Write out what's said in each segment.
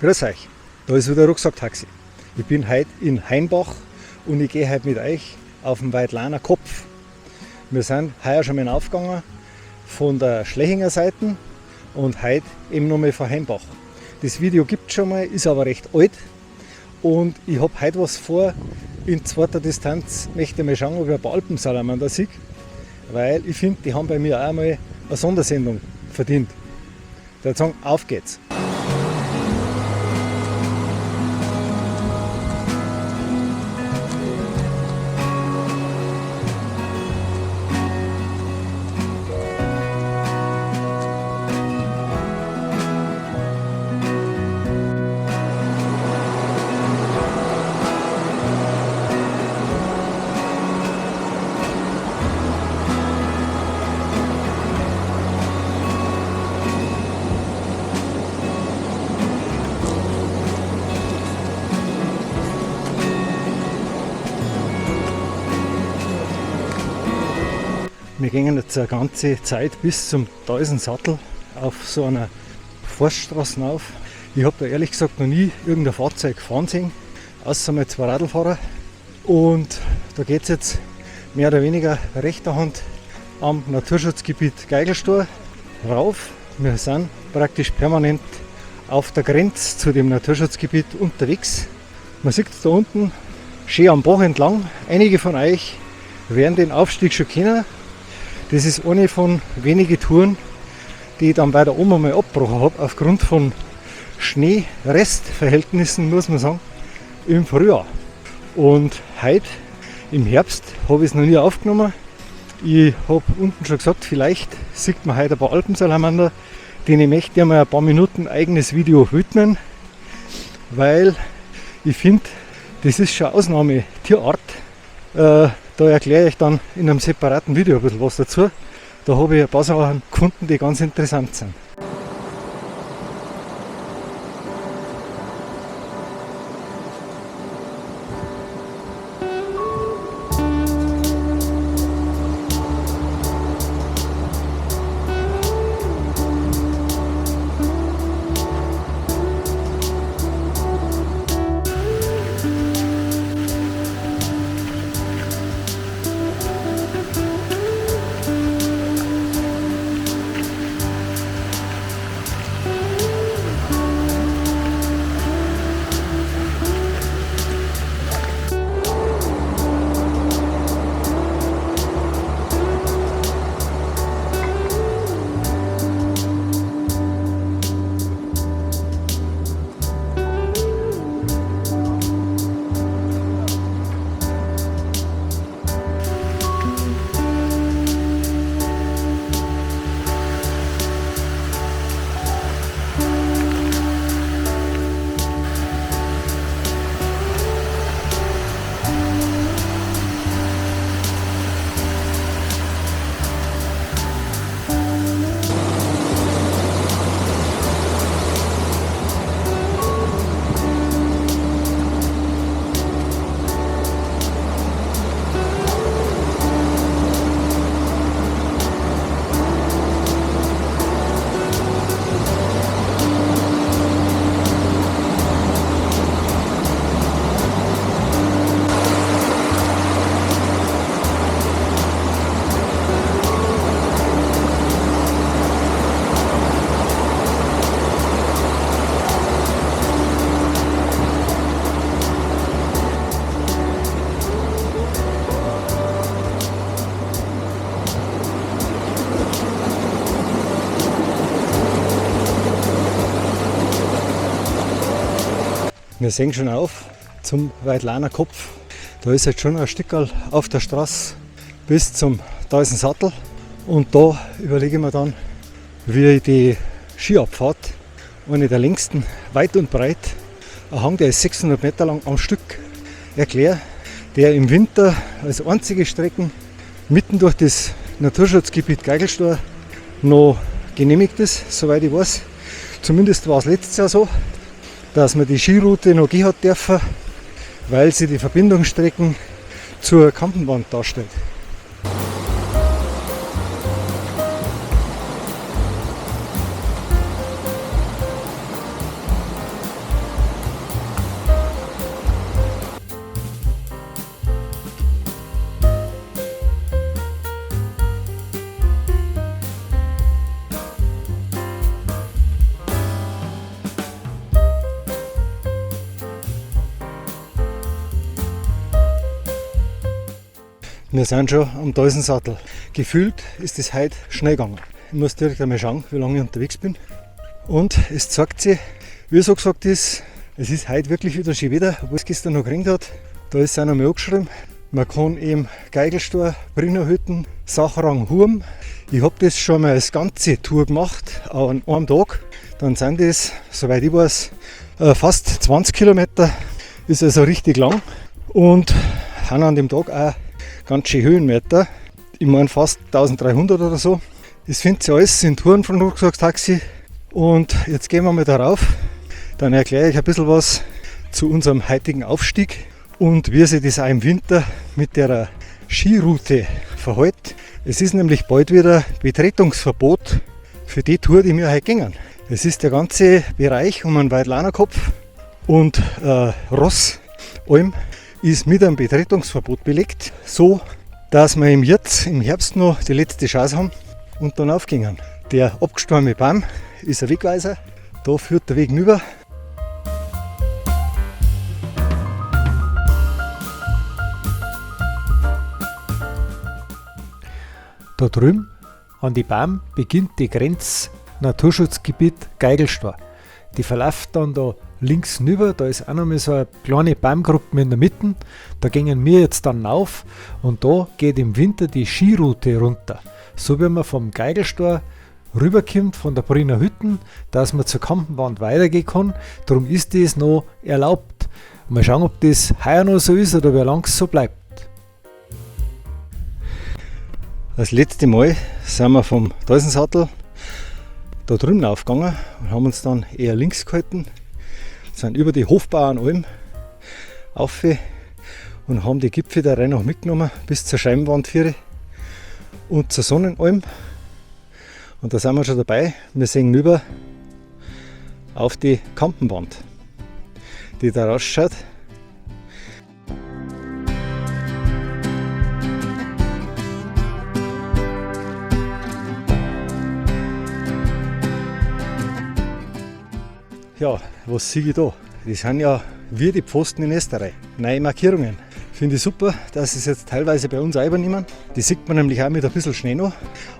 Grüß euch, da ist wieder Rucksacktaxi. Ich bin heute in Hainbach und ich gehe heute mit euch auf den Weidlaner Kopf. Wir sind heuer schon mal aufgegangen von der Schlechinger Seite und heute eben nochmal von Hainbach. Das Video gibt es schon mal, ist aber recht alt und ich habe heute was vor. In zweiter Distanz möchte ich mal schauen, ob ich ein paar Alpensalamander sehe, weil ich finde, die haben bei mir auch einmal eine Sondersendung verdient. Ich würde sagen, auf geht's! Wir gehen jetzt eine ganze Zeit bis zum Tausensattel auf so einer Forststraße auf. Ich habe da ehrlich gesagt noch nie irgendein Fahrzeug fahren sehen, außer mal zwei Radlfahrer. Und da geht es jetzt mehr oder weniger rechter Hand am Naturschutzgebiet Geigelstohr rauf. Wir sind praktisch permanent auf der Grenze zu dem Naturschutzgebiet unterwegs. Man sieht da unten schön am Bach entlang. Einige von euch werden den Aufstieg schon kennen. Das ist eine von wenigen Touren, die ich dann bei der Oma mal abgebrochen habe, aufgrund von Schneerestverhältnissen, muss man sagen, im Frühjahr. Und heute, im Herbst, habe ich es noch nie aufgenommen. Ich habe unten schon gesagt, vielleicht sieht man heute ein paar Alpensalamander, denen möchte ich mal ein paar Minuten eigenes Video widmen, weil ich finde, das ist schon eine Ausnahmetierart. Da erkläre ich dann in einem separaten Video ein bisschen was dazu. Da habe ich ein paar Sachen gefunden, die ganz interessant sind. Wir sehen schon auf zum Weidlaner Kopf. Da ist jetzt schon ein Stückerl auf der Straße bis zum Tausensattel. Und da überlege ich mir dann, wie ich die Skiabfahrt, eine der längsten, weit und breit, ein Hang, der ist 600 Meter lang am Stück, erkläre, der im Winter als einzige Strecken mitten durch das Naturschutzgebiet Geigelstohr noch genehmigt ist, soweit ich weiß. Zumindest war es letztes Jahr so, dass man die Skiroute noch gehen hat dürfen, weil sie die Verbindungsstrecken zur Kampenwand darstellt. Wir sind schon am Dalsensattel. Gefühlt ist es heute schnell gegangen. Ich muss direkt einmal schauen, wie lange ich unterwegs bin. Und es zeigt sich, wie so gesagt ist, es ist heute wirklich wieder schön Wetter, obwohl es gestern noch geregnet hat. Da ist es auch noch mal angeschrieben. Man kann eben Geigelstor, Brinnerhütten, Sachrang, Hurm. Ich habe das schon mal als ganze Tour gemacht, an einem Tag. Dann sind das, soweit ich weiß, fast 20 Kilometer. Ist also richtig lang. Und haben an dem Tag auch ganz schön Höhenmeter. Ich meine fast 1300 oder so. Das findet ihr alles in Touren von Rucksacktaxi. Und jetzt gehen wir mal darauf. Dann erkläre ich ein bisschen was zu unserem heutigen Aufstieg und wie sich das auch im Winter mit der Skiroute verhält. Es ist nämlich bald wieder Betretungsverbot für die Tour, die wir heute gehen. Es ist der ganze Bereich um den Weidlanerkopf und Rossalm ist mit einem Betretungsverbot belegt, so dass wir jetzt im Herbst noch die letzte Chance haben und dann aufgehen. Der abgestorbene Baum ist ein Wegweiser, da führt der Weg hinüber. Da drüben an die Baum beginnt die Grenznaturschutzgebiet Geigelstor. Die verläuft dann da links rüber, da ist auch noch mal so eine kleine Baumgruppe in der Mitte. Da gehen wir jetzt dann rauf und da geht im Winter die Skiroute runter. So wie man vom Geigelstor rüberkommt von der Brunner Hütten, dass man zur Kampenwand weitergehen kann. Darum ist das noch erlaubt. Mal schauen, ob das heuer noch so ist oder wie lange es so bleibt. Das letzte Mal sind wir vom Dalsensattel da drüben aufgegangen und haben uns dann eher links gehalten, sind über die Hofbauernalm auf und haben die Gipfel da rein noch mitgenommen bis zur Scheibenwandführe und zur Sonnenalm. Und da sind wir schon dabei. Wir sehen rüber auf die Kampenwand, die da rausschaut. Ja, was sehe ich da? Das sind ja wie die Pfosten in Österreich. Neue Markierungen. Finde ich super, dass sie es jetzt teilweise bei uns auch übernehmen. Die sieht man nämlich auch mit ein bisschen Schnee noch.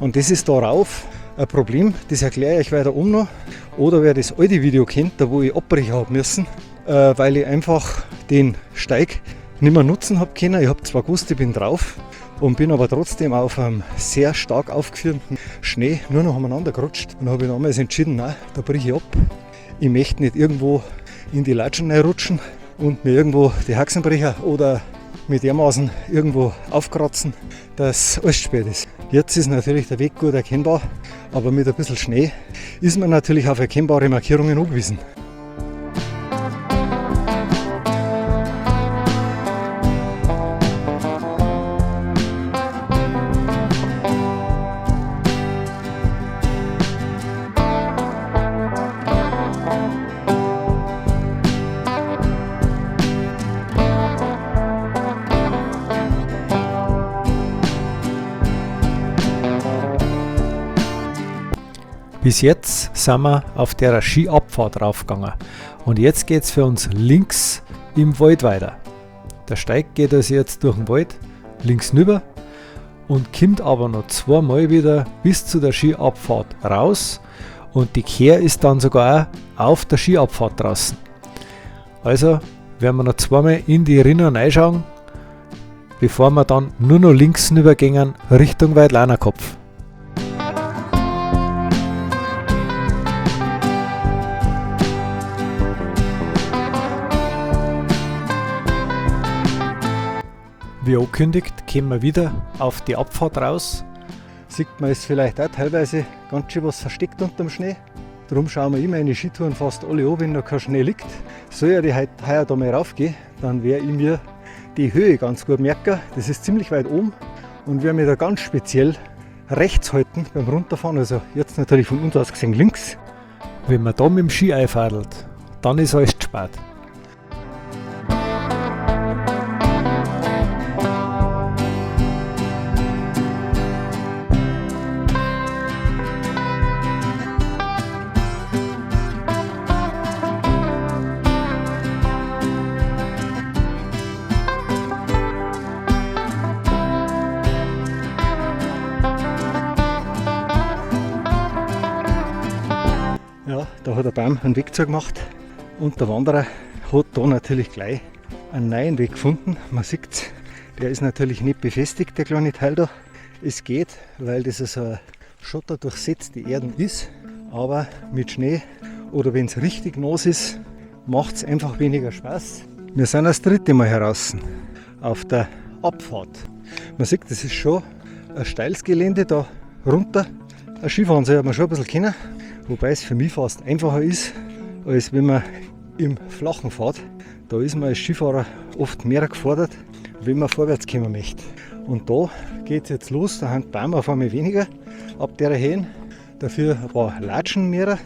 Und das ist da rauf ein Problem, das erkläre ich euch weiter um noch. Oder wer das alte Video kennt, da wo ich abbrechen habe müssen, weil ich einfach den Steig nicht mehr nutzen habe können. Ich habe zwar gewusst, ich bin drauf und bin aber trotzdem auf einem sehr stark aufgeführten Schnee nur noch umeinander gerutscht. Und habe ich damals entschieden, nein, da breche ich ab. Ich möchte nicht irgendwo in die Latschen reinrutschen und mir irgendwo die Haxen brechen oder mit dermaßen irgendwo aufkratzen, dass alles spät ist. Jetzt ist natürlich der Weg gut erkennbar, aber mit ein bisschen Schnee ist man natürlich auf erkennbare Markierungen angewiesen. Bis jetzt sind wir auf der Skiabfahrt raufgegangen und jetzt geht es für uns links im Wald weiter. Der Steig geht also jetzt durch den Wald links rüber und kommt aber noch zweimal wieder bis zu der Skiabfahrt raus und die Kehr ist dann sogar auch auf der Skiabfahrt draußen. Also werden wir noch zweimal in die Rinnen reinschauen, bevor wir dann nur noch links rüber gehen Richtung Weidlanerkopf. Wie angekündigt, kommen wir wieder auf die Abfahrt raus. Sieht man es vielleicht auch teilweise ganz schön was versteckt unter dem Schnee. Darum schauen wir immer in die Skitouren fast alle an, wenn noch kein Schnee liegt. Soll ich heuer da mal raufgehen, dann werde ich mir die Höhe ganz gut merken. Das ist ziemlich weit oben und werde mich da ganz speziell rechts halten beim Runterfahren. Also jetzt natürlich von uns aus gesehen links. Wenn man da mit dem Ski einfadelt, dann ist alles zu spät. hat der Baum einen Weg zugemacht und der Wanderer hat da natürlich gleich einen neuen Weg gefunden. Man sieht, der ist natürlich nicht befestigt, der kleine Teil da. Es geht, weil das so eine schotterdurchsetzte Erden ist, aber mit Schnee oder wenn es richtig nass ist, macht es einfach weniger Spaß. Wir sind das dritte Mal heraus auf der Abfahrt. Man sieht, das ist schon ein steiles Gelände da runter. Ein Skifahren soll man schon ein bisschen kennen, wobei es für mich fast einfacher ist, als wenn man im Flachen fährt. Da ist man als Skifahrer oft mehr gefordert, wenn man vorwärts kommen möchte. Und da geht es jetzt los, da haben Bäume auf einmal weniger ab der Höhe, dafür ein paar Latschen mehr.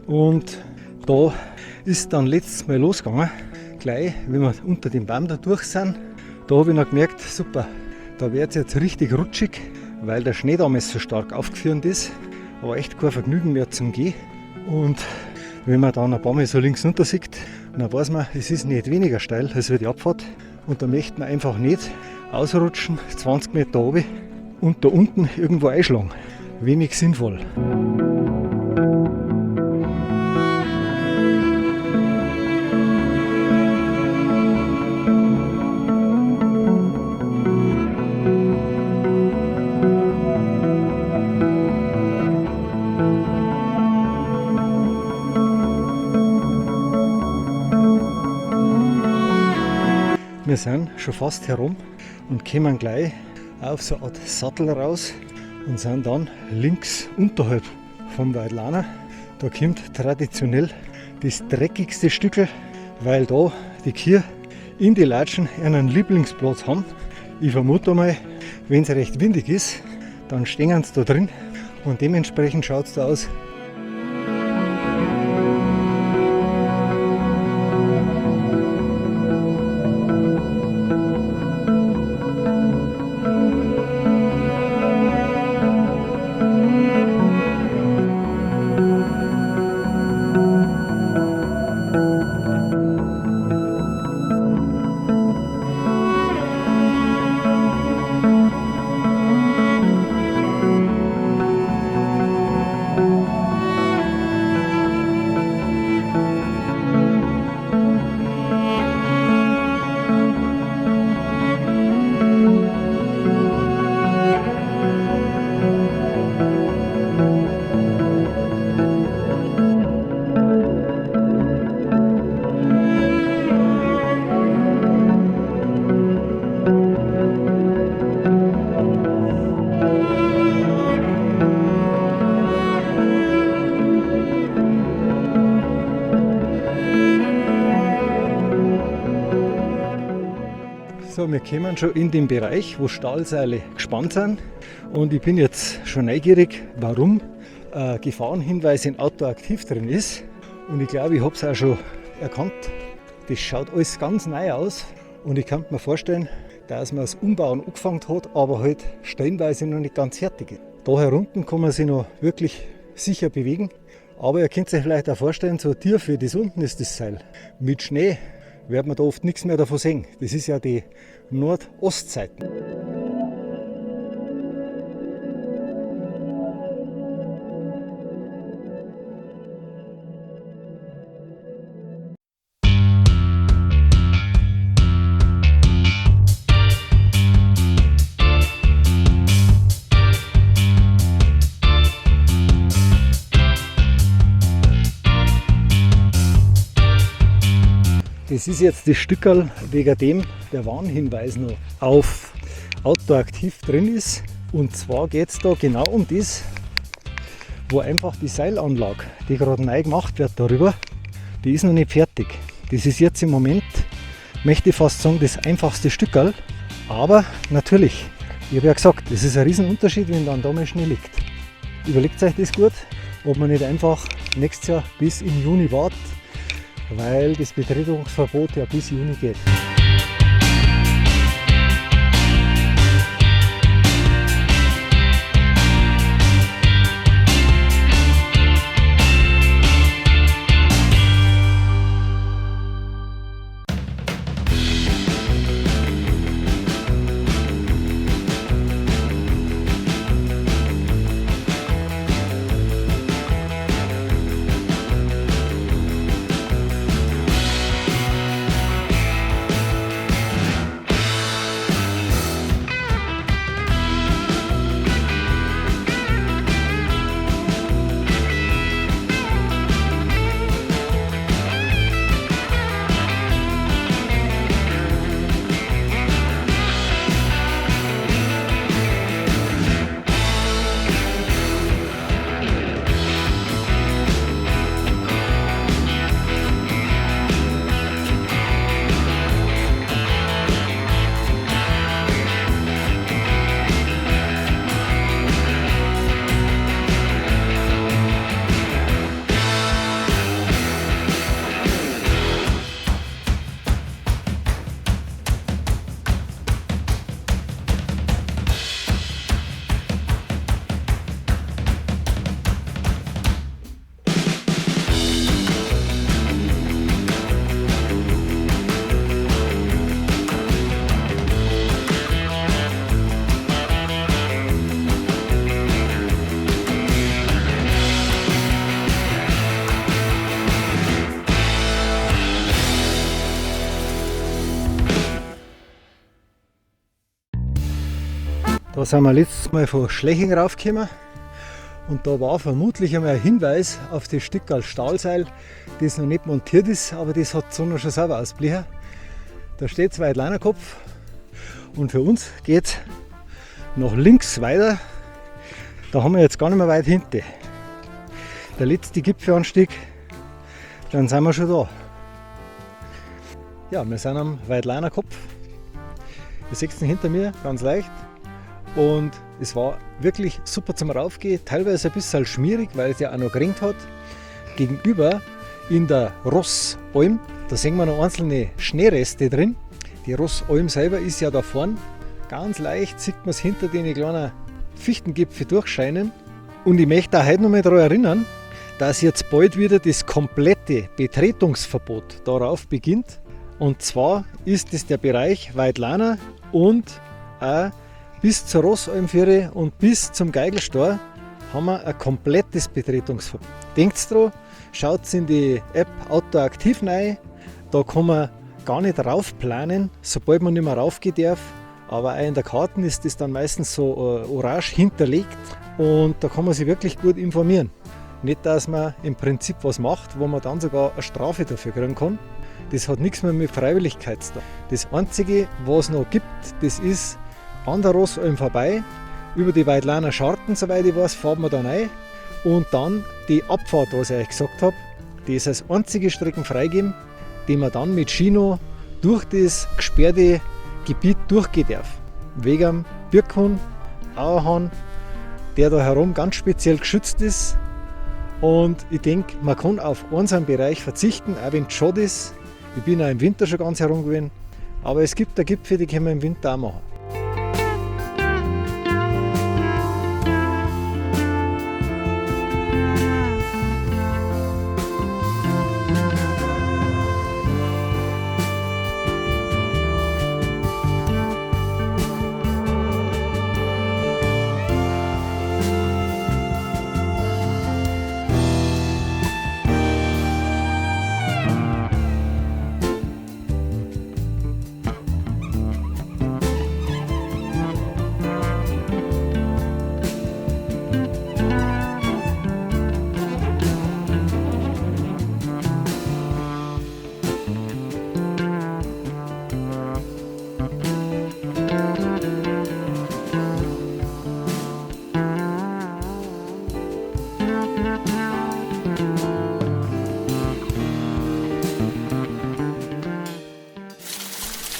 Und da ist dann letztes Mal losgegangen, gleich, wenn wir unter dem Baum da durch sind. Da habe ich noch gemerkt, super, da wird es jetzt richtig rutschig, weil der Schnee damals so stark aufgeführt ist. Aber echt kein Vergnügen mehr zum Gehen. Und wenn man dann ein paar Mal so links runter sieht, dann weiß man, es ist nicht weniger steil als die Abfahrt. Und da möchte man einfach nicht ausrutschen, 20 Meter oben und da unten irgendwo einschlagen. Wenig sinnvoll. Wir sind schon fast herum und kommen gleich auf so eine Art Sattel raus und sind dann links unterhalb vom Weidlaner. Da kommt traditionell das dreckigste Stückel, weil da die Kühe in die Latschen einen Lieblingsplatz haben. Ich vermute mal, wenn es recht windig ist, dann stehen sie da drin und dementsprechend schaut es da aus. So, wir kommen schon in den Bereich, wo Stahlseile gespannt sind und ich bin jetzt schon neugierig, warum Gefahrenhinweis in Outdoor aktiv drin ist. Und ich glaube, ich habe es auch schon erkannt. Das schaut alles ganz neu aus und ich kann mir vorstellen, dass man das Umbauen angefangen hat, aber halt stellenweise noch nicht ganz fertig ist. Da herunten kann man sich noch wirklich sicher bewegen, aber ihr könnt euch vielleicht auch vorstellen, so tief wie das unten ist das Seil. Mit Schnee wird man da oft nichts mehr davon sehen. Das ist ja die Nordostseite. Das ist jetzt das Stückerl, wegen dem der Warnhinweis noch auf Outdoor aktiv drin ist. Und zwar geht es da genau um das, wo einfach die Seilanlage, die gerade neu gemacht wird darüber, die ist noch nicht fertig. Das ist jetzt im Moment, möchte ich fast sagen, das einfachste Stückerl. Aber natürlich, ich habe ja gesagt, es ist ein Riesenunterschied, wenn dann da mal Schnee liegt. Überlegt euch das gut, ob man nicht einfach nächstes Jahr bis im Juni wartet, weil das Betretungsverbot ja bis Juni geht. Da sind wir letztes Mal von Schleching raufgekommen und da war vermutlich einmal ein Hinweis auf das Stück als Stahlseil, das noch nicht montiert ist, aber das hat die Sonne schon selber ausblichen. Da steht zwei Leinerkopf und für uns geht es nach links weiter. Da haben wir jetzt gar nicht mehr weit hinten. Der letzte Gipfelanstieg, dann sind wir schon da. Ja, wir sind am Weidleinerkopf. Ihr seht ihn hinter mir, ganz leicht. Und es war wirklich super zum Raufgehen, teilweise ein bisschen schmierig, weil es ja auch noch geregnet hat. Gegenüber in der Rossalm, da sehen wir noch einzelne Schneereste drin. Die Rossalm selber ist ja da vorne. Ganz leicht sieht man es hinter den kleinen Fichtengipfeln durchscheinen. Und ich möchte auch heute noch mal daran erinnern, dass jetzt bald wieder das komplette Betretungsverbot darauf beginnt. Und zwar ist es der Bereich Weidlana und auch bis zur Rossalmführe und bis zum Geigelstör haben wir ein komplettes Betretungsverbot. Denkt dran, schaut in die App Outdoor Aktiv rein, da kann man gar nicht raufplanen, sobald man nicht mehr raufgehen darf. Aber auch in der Karte ist das dann meistens so orange hinterlegt und da kann man sich wirklich gut informieren. Nicht, dass man im Prinzip was macht, wo man dann sogar eine Strafe dafür kriegen kann. Das hat nichts mehr mit Freiwilligkeit zu tun. Das Einzige, was es noch gibt, das ist an der Rossalm vorbei, über die Weidlaner Scharten, soweit ich weiß, fahren wir dann rein und dann die Abfahrt, was ich euch gesagt habe, die ist als einzige Strecken freigeben, die man dann mit Chino durch das gesperrte Gebiet durchgehen darf. Wegen am Birkhahn, Auerhahn, der da herum ganz speziell geschützt ist. Und ich denke, man kann auf unseren Bereich verzichten, auch wenn es schade ist. Ich bin auch im Winter schon ganz herum gewesen. Aber es gibt da Gipfel, die können wir im Winter auch machen.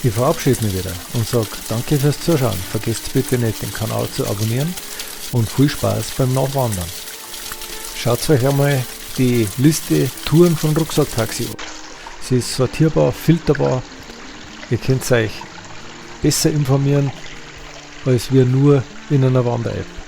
Ich verabschiede mich wieder und sage danke fürs Zuschauen. Vergesst bitte nicht, den Kanal zu abonnieren und viel Spaß beim Nachwandern. Schaut euch einmal die Liste Touren von Rucksacktaxi an. Sie ist sortierbar, filterbar. Ihr könnt euch besser informieren als wir nur in einer Wander-App.